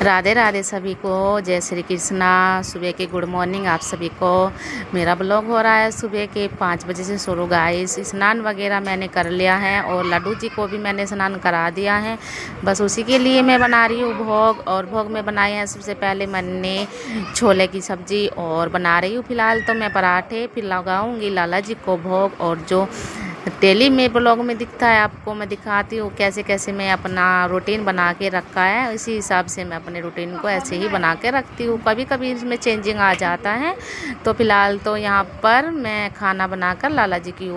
राधे राधे सभी को, जय श्री कृष्णा। सुबह के गुड मॉर्निंग आप सभी को। मेरा ब्लॉग हो रहा है सुबह के 5 बजे से शुरू गाइस। स्नान वगैरह मैंने कर लिया है और लड्डू जी को भी मैंने स्नान करा दिया है। बस उसी के लिए मैं बना रही हूँ भोग। और भोग में बनाए हैं सबसे पहले मैंने छोले की सब्ज़ी और बना रही हूँ फ़िलहाल तो मैं पराठे। फिर लगाऊंगी लाला जी को भोग। और जो डेली में ब्लॉग में दिखता है आपको मैं दिखाती हूँ कैसे कैसे मैं अपना रूटीन बना के रखा है। इसी हिसाब से मैं अपने रूटीन को ऐसे ही बना के रखती हूँ। कभी कभी इसमें चेंजिंग आ जाता है। तो फ़िलहाल तो यहाँ पर मैं खाना बनाकर लाला जी की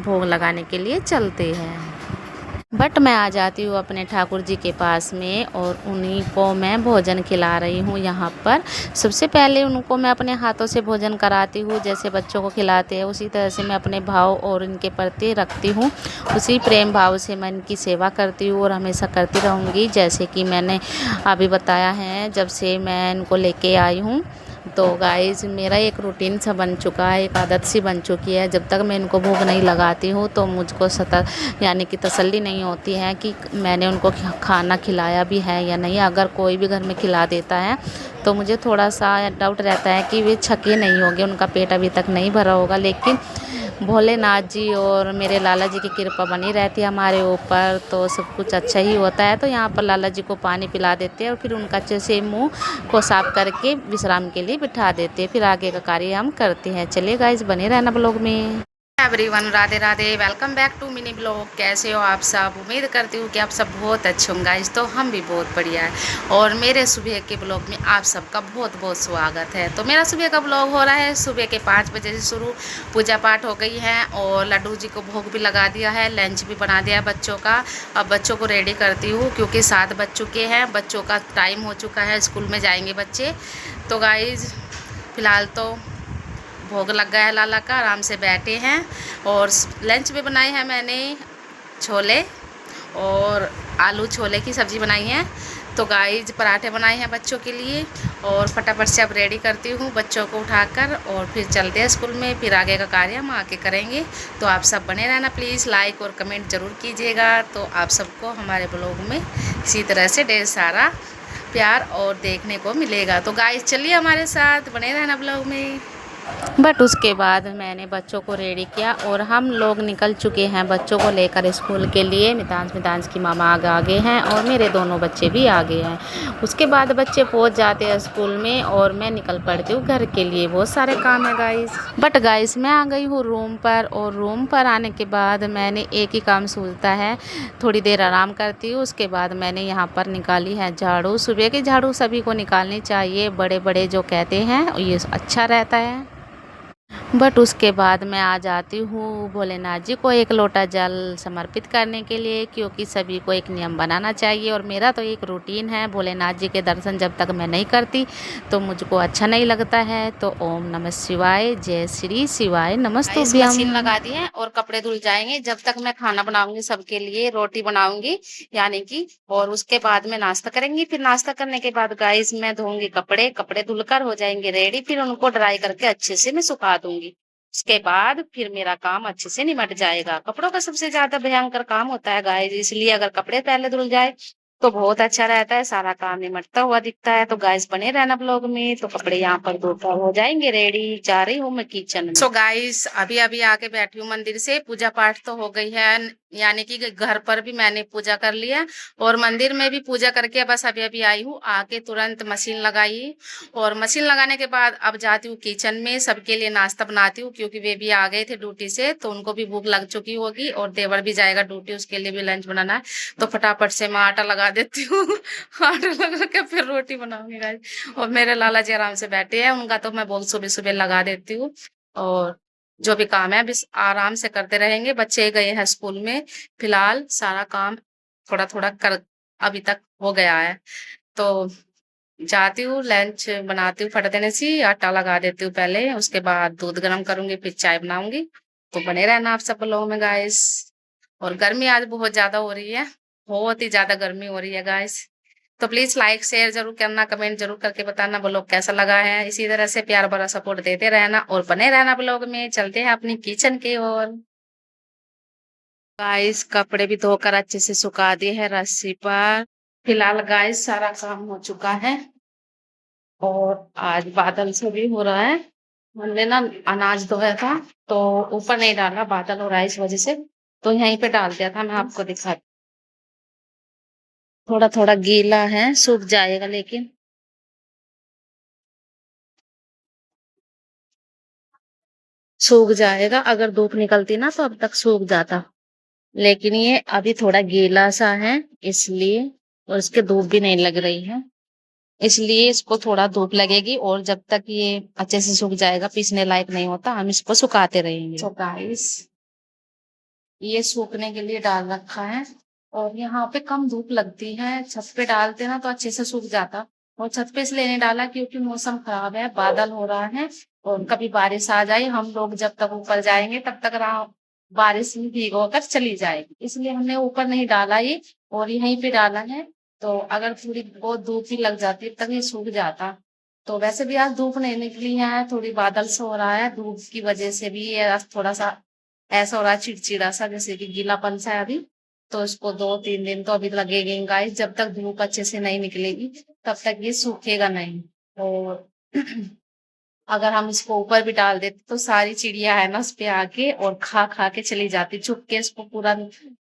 भोग लगाने के लिए चलते हैं। बट मैं आ जाती हूँ अपने ठाकुर जी के पास में और उन्हीं को मैं भोजन खिला रही हूँ यहाँ पर। सबसे पहले उनको मैं अपने हाथों से भोजन कराती हूँ, जैसे बच्चों को खिलाते हैं उसी तरह से मैं अपने भाव और इनके प्रति रखती हूँ। उसी प्रेम भाव से मैं इनकी सेवा करती हूँ और हमेशा करती रहूँगी। जैसे कि मैंने अभी बताया है, जब से मैं इनको लेके आई हूँ तो गाइस मेरा एक रूटीन सा बन चुका है, एक आदत सी बन चुकी है। जब तक मैं इनको भोग नहीं लगाती हूँ तो मुझको यानी कि तसल्ली नहीं होती है कि मैंने उनको खाना खिलाया भी है या नहीं। अगर कोई भी घर में खिला देता है तो मुझे थोड़ा सा डाउट रहता है कि वे छके नहीं होंगे, उनका पेट अभी तक नहीं भरा होगा। लेकिन भोलेनाथ जी और मेरे लाला जी की कृपा बनी रहती है हमारे ऊपर, तो सब कुछ अच्छा ही होता है। तो यहाँ पर लाला जी को पानी पिला देते हैं और फिर उनका अच्छे से मुंह को साफ करके विश्राम के लिए बिठा देते हैं। फिर आगे का कार्य हम करते हैं। चलिए गाइस, बने रहना ब्लॉग में। Everyone, Radhe Radhe, welcome back to mini blog. कैसे हो आप सब? उम्मीद करती हूँ कि आप सब बहुत अच्छे होंगे गाइस। तो हम भी बहुत बढ़िया है और मेरे सुबह के ब्लॉग में आप सबका बहुत बहुत स्वागत है। तो मेरा सुबह का ब्लॉग हो रहा है सुबह के 5 बजे से शुरू। पूजा पाठ हो गई है और लड्डू जी को भोग भी लगा दिया है, लंच भी बना दिया बच्चों का। अब बच्चों को रेडी करती हूँ क्योंकि 7 बज चुके हैं, बच्चों का टाइम हो चुका है, स्कूल में जाएंगे बच्चे। तो गाइज फ़िलहाल तो भोग लग गया है लाला का, आराम से बैठे हैं। और लंच में बनाए हैं मैंने छोले और आलू छोले की सब्ज़ी बनाई है। तो गाइस पराठे बनाए हैं बच्चों के लिए और फटाफट से अब रेडी करती हूँ बच्चों को उठाकर और फिर चलते हैं स्कूल में। फिर आगे का कार्य हम आके करेंगे। तो आप सब बने रहना, प्लीज़ लाइक और कमेंट ज़रूर कीजिएगा। तो आप सबको हमारे ब्लॉग में इसी तरह से ढेर सारा प्यार और देखने को मिलेगा। तो गाइस चलिए हमारे साथ बने रहना ब्लॉग में। बट उसके बाद मैंने बच्चों को रेडी किया और हम लोग निकल चुके हैं बच्चों को लेकर स्कूल के लिए। मितांश की मामा आगे हैं और मेरे दोनों बच्चे भी आगे हैं। उसके बाद बच्चे पहुंच जाते हैं स्कूल में और मैं निकल पड़ती हूँ घर के लिए। बहुत सारे काम है गाइस। बट गाइस मैं आ गई हूँ रूम पर और रूम पर आने के बाद मैंने एक ही काम सूझता है, थोड़ी देर आराम करती हूँ। उसके बाद मैंने यहाँ पर निकाली है झाड़ू। सुबह की झाड़ू सभी को निकालनी चाहिए, बड़े बड़े जो कहते हैं ये अच्छा रहता है। बट उसके बाद मैं आ जाती हूँ भोलेनाथ जी को एक लोटा जल समर्पित करने के लिए, क्योंकि सभी को एक नियम बनाना चाहिए। और मेरा तो एक रूटीन है, भोलेनाथ जी के दर्शन जब तक मैं नहीं करती तो मुझको अच्छा नहीं लगता है। तो ओम नमः शिवाय, जय श्री शिवाय, नमस्तुभ्यम। मशीन लगा दी है और कपड़े धुल जाएंगे जब तक मैं खाना बनाऊंगी सबके लिए, रोटी बनाऊंगी यानी कि। और उसके बाद में नाश्ता करेंगी। फिर नाश्ता करने के बाद गाइस मैं धोऊंगी कपड़े, कपड़े धुलकर हो जाएंगे रेडी। फिर उनको ड्राई करके अच्छे से मैं सुखा दूंगी। उसके बाद फिर मेरा काम अच्छे से निमट जाएगा। कपड़ों का सबसे ज्यादा भयंकर काम होता है गाइस, इसलिए अगर कपड़े पहले धुल जाए तो बहुत अच्छा रहता है, सारा काम निमटता हुआ दिखता है। तो गाइस बने रहना ब्लॉग में। तो कपड़े यहाँ पर धोकर हो जाएंगे रेडी, जा रही हूँ मैं किचन में। सो गाइस अभी अभी आके बैठी हूँ मंदिर से। पूजा पाठ तो हो गई है, यानी कि घर पर भी मैंने पूजा कर लिया और मंदिर में भी पूजा करके बस अभी अभी आई हूँ। आके तुरंत मशीन लगाई और मशीन लगाने के बाद अब जाती हूँ किचन में, सबके लिए नाश्ता बनाती हूँ क्योंकि वे भी आ गए थे ड्यूटी से तो उनको भी भूख लग चुकी होगी और देवर भी जाएगा ड्यूटी, उसके लिए भी लंच बनाना है। तो फटाफट से मैं आटा लगा देती हूँ आटा लगा के फिर रोटी बनाऊंगी गाइस। और मेरे लाला जी आराम से बैठे हैं, उनका तो मैं बहुत सुबह सुबह लगा देती हूँ। और जो भी काम है अभी आराम से करते रहेंगे। बच्चे गए हैं स्कूल में, फिलहाल सारा काम थोड़ा थोड़ा कर अभी तक हो गया है। तो जाती हूँ लंच बनाती हूँ, फट देने से आटा लगा देती हूँ पहले, उसके बाद दूध गर्म करूंगी फिर चाय बनाऊंगी। तो बने रहना आप सब लोगों में गाइस। और गर्मी आज बहुत ज्यादा हो रही है, बहुत ही ज्यादा गर्मी हो रही है गाइस। तो प्लीज लाइक शेयर जरूर करना, कमेंट जरूर करके बताना ब्लॉग कैसा लगा है। इसी तरह से प्यार भरा सपोर्ट देते रहना और बने रहना ब्लॉग में। चलते हैं अपनी किचन की ओर। गाइस कपड़े भी धोकर अच्छे से सुखा दिए हैं रस्सी पर। फिलहाल गाइस सारा काम हो चुका है और आज बादल से भी हो रहा है। हमने ना अनाज धोया था तो ऊपर नहीं डाला, बादल हो रहा है इस वजह से, तो यहीं पे डाल दिया था। मैं आपको दिखा, थोड़ा थोड़ा गीला है, सूख जाएगा लेकिन सूख जाएगा। अगर धूप निकलती ना तो अब तक सूख जाता, लेकिन ये अभी थोड़ा गीला सा है इसलिए, और इसके धूप भी नहीं लग रही है, इसलिए इसको थोड़ा धूप लगेगी। और जब तक ये अच्छे से सूख जाएगा, पीसने लायक नहीं होता, हम इसको सुखाते रहेंगे। तो गाइस ये सूखने के लिए डाल रखा है, और यहाँ पे कम धूप लगती है, छत पे डालते ना तो अच्छे से सूख जाता। और छत पे इसलिए नहीं डाला क्योंकि मौसम खराब है, बादल हो रहा है और कभी बारिश आ जाए, हम लोग जब तक ऊपर जाएंगे तब तक बारिश में भीगो कर चली जाएगी, इसलिए हमने ऊपर नहीं डाला ये, और यहीं पे डाला है। तो अगर थोड़ी बहुत धूप भी लग जाती तब ये सूख जाता। तो वैसे भी आज धूप नहीं निकली है, थोड़ी बादल से हो रहा है, धूप की वजह से भी ये आज थोड़ा सा ऐसा हो रहा है, चिड़चिड़ा सा, जैसे कि गीलापन सा है अभी। तो इसको 2-3 दिन तो अभी लगेंगे गाइस, जब तक धूप अच्छे से नहीं निकलेगी तब तक ये सूखेगा नहीं। और अगर हम इसको ऊपर भी डाल देते तो सारी चिड़िया है ना उस पे आके और खा खा के चली जाती, छुप के इसको पूरा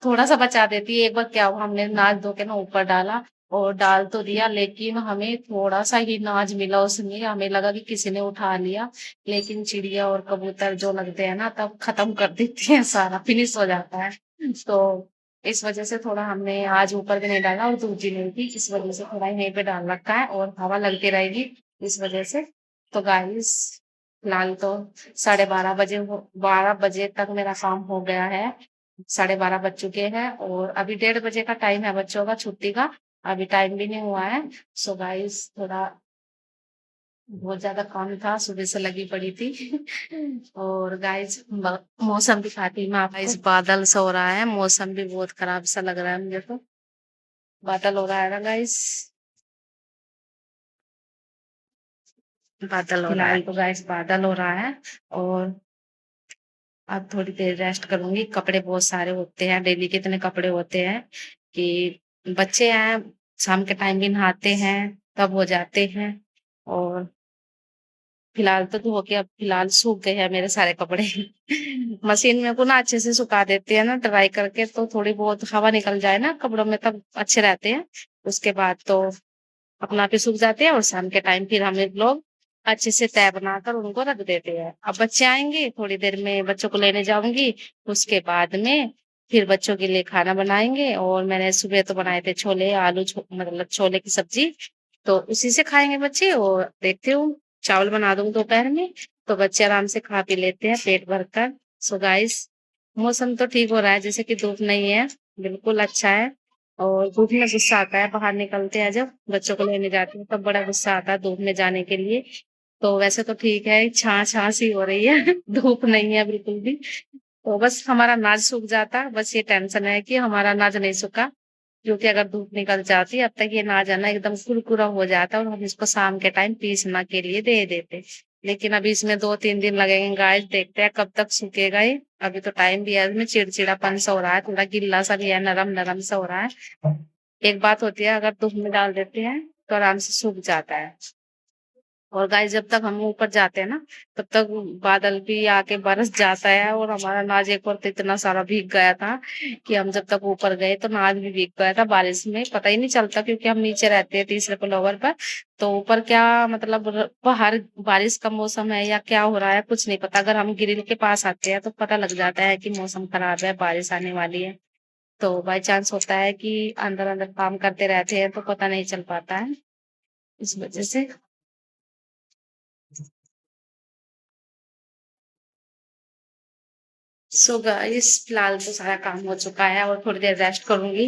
थोड़ा सा बचा देती है। एक बार क्या हुआ, हमने नाच धो के ना ऊपर डाला और डाल तो दिया, लेकिन हमें थोड़ा सा ही नाज मिला उसमें, हमें लगा कि किसी ने उठा लिया, लेकिन चिड़िया और कबूतर जो लगते हैं ना तब खत्म कर देती है, सारा फिनिश हो जाता है। तो इस वजह से थोड़ा हमने आज ऊपर भी नहीं डाला और दूसरी नहीं थी, इस वजह से थोड़ा यहीं पे डाल रखा है और हवा लगती रहेगी इस वजह से। तो गाइस फिलहाल तो 12:30 बजे 12 बजे तक मेरा काम हो गया है, 12:30 बज चुके हैं और अभी 1:30 बजे का टाइम है बच्चों का छुट्टी का, अभी टाइम भी नहीं हुआ है। सो गाइस थोड़ा बहुत ज्यादा काम था, सुबह से लगी पड़ी थी। और गाइस मौसम दिखाती हूँ मैं आपको, इस बादल सा हो रहा है, मौसम भी बहुत खराब सा लग रहा है मुझे तो, बादल हो रहा है ना गाइस, बादल हो रहा है, तो गाइस बादल हो रहा है। और अब थोड़ी देर रेस्ट करूंगी, कपड़े बहुत सारे होते हैं, डेली के इतने कपड़े होते हैं कि बच्चे हैं, शाम के टाइम भी नहाते हैं तब हो जाते हैं। और फिलहाल तो धो के अब फिलहाल सूख गए हैं मेरे सारे कपड़े। मशीन में को ना अच्छे से सुखा देते हैं ना ड्राई करके, तो थोड़ी बहुत हवा निकल जाए ना कपड़ों में तब अच्छे रहते हैं, उसके बाद तो अपना आप ही सूख जाते हैं। और शाम के टाइम फिर हम लोग अच्छे से तय बनाकर उनको रख देते हैं। अब बच्चे आएंगे थोड़ी देर में, बच्चों को लेने जाऊंगी, उसके बाद में फिर बच्चों के लिए खाना बनाएंगे। और मैंने सुबह तो बनाए थे छोले आलू मतलब छोले की सब्जी, तो उसी से खाएंगे बच्चे। और देखते हूँ चावल बना दूंगी दोपहर में, तो बच्चे आराम से खा पी लेते हैं पेट भर कर। सो गाइस मौसम तो ठीक हो रहा है, जैसे कि धूप नहीं है, बिल्कुल अच्छा है। और धूप में गुस्सा आता है, बाहर निकलते हैं जब बच्चों को लेने जाती हूँ तब बड़ा गुस्सा आता है धूप में जाने के लिए। तो वैसे तो ठीक है, छां छां सी हो रही है। धूप नहीं है बिल्कुल भी। तो बस हमारा अनाज सूख जाता, बस ये टेंशन है कि हमारा अनाज नहीं सूखा, क्योंकि अगर धूप निकल जाती अब तक ये अनाज है ना एकदम कुरकुरा हो जाता और हम इसको शाम के टाइम पीसना के लिए दे देते। लेकिन अभी इसमें 2-3 दिन लगेंगे गाइस, देखते हैं कब तक सूखेगा ये। अभी तो टाइम भी है, इसमें चिड़चिड़ापन सा हो रहा है, थोड़ा गिल्ला सा भी है, नरम नरम सा हो रहा है। एक बात होती है, अगर धूप में डाल देते हैं तो आराम से सूख जाता है। और गाइस जब तक हम ऊपर जाते हैं ना तब तक बादल भी आके बरस जाता है, और हमारा नाज एक बार तो इतना सारा भीग गया था कि हम जब तक ऊपर गए तो नाज भी भीग गया था बारिश में, पता ही नहीं चलता क्योंकि हम नीचे रहते हैं तीसरे फ्लोर पर। तो ऊपर क्या मतलब बाहर बारिश का मौसम है या क्या हो रहा है कुछ नहीं पता, अगर हम ग्रिल के पास आते हैं तो पता लग जाता है कि मौसम खराब है, बारिश आने वाली है। तो बाई चांस होता है कि अंदर अंदर काम करते रहते हैं तो पता नहीं चल पाता है, इस वजह से। सो गाइस फिलहाल तो सारा काम हो चुका है और थोड़ी देर रेस्ट करूंगी।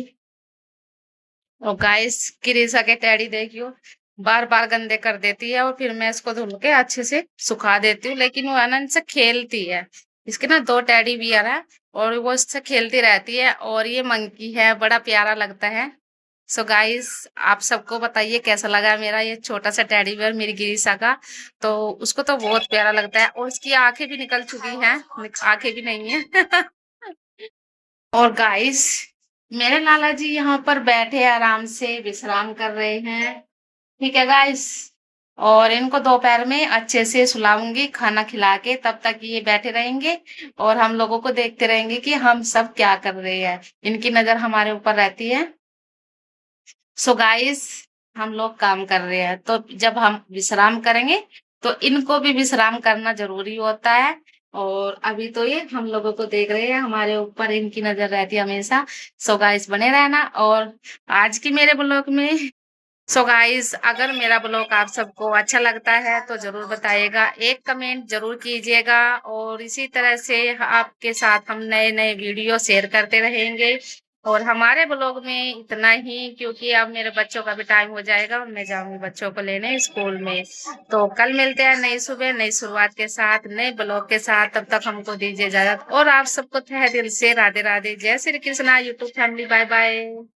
और गाइस क्रिसा के टेडी देखियो, बार बार गंदे कर देती है और फिर मैं इसको धुल के अच्छे से सुखा देती हूँ, लेकिन वो है ना इनसे खेलती है। इसके ना 2 टेडी बियर है और वो इससे खेलती रहती है, और ये मंकी है, बड़ा प्यारा लगता है। सो गाइस आप सबको बताइए कैसा लगा मेरा ये छोटा सा टेडी बियर मेरी गिरीसा का। तो उसको तो बहुत प्यारा लगता है, और उसकी आंखें भी निकल चुकी हैं, आंखें भी नहीं है। और गाइस मेरे लाला जी यहाँ पर बैठे आराम से विश्राम कर रहे हैं। ठीक है गाइस। और इनको दोपहर में अच्छे से सुलाऊंगी खाना खिला के, तब तक ये बैठे रहेंगे और हम लोगों को देखते रहेंगे कि हम सब क्या कर रहे हैं। इनकी नजर हमारे ऊपर रहती है। सो गाइस, हम लोग काम कर रहे हैं तो जब हम विश्राम करेंगे तो इनको भी विश्राम करना जरूरी होता है। और अभी तो ये हम लोगों को देख रहे हैं, हमारे ऊपर इनकी नजर रहती है हमेशा। सो गाइस, बने रहना। और आज की मेरे ब्लॉग में, सो गाइस, अगर मेरा ब्लॉग आप सबको अच्छा लगता है तो जरूर बताइएगा, एक कमेंट जरूर कीजिएगा। और इसी तरह से आपके साथ हम नए नए वीडियो शेयर करते रहेंगे। और हमारे ब्लॉग में इतना ही, क्योंकि अब मेरे बच्चों का भी टाइम हो जाएगा और मैं जाऊंगी बच्चों को लेने स्कूल में। तो कल मिलते हैं नई सुबह नई शुरुआत के साथ, नए ब्लॉग के साथ। तब तक हमको दीजिए इजाजत और आप सबको तहे दिल से राधे राधे, जय Shri Krishna YouTube family, bye bye.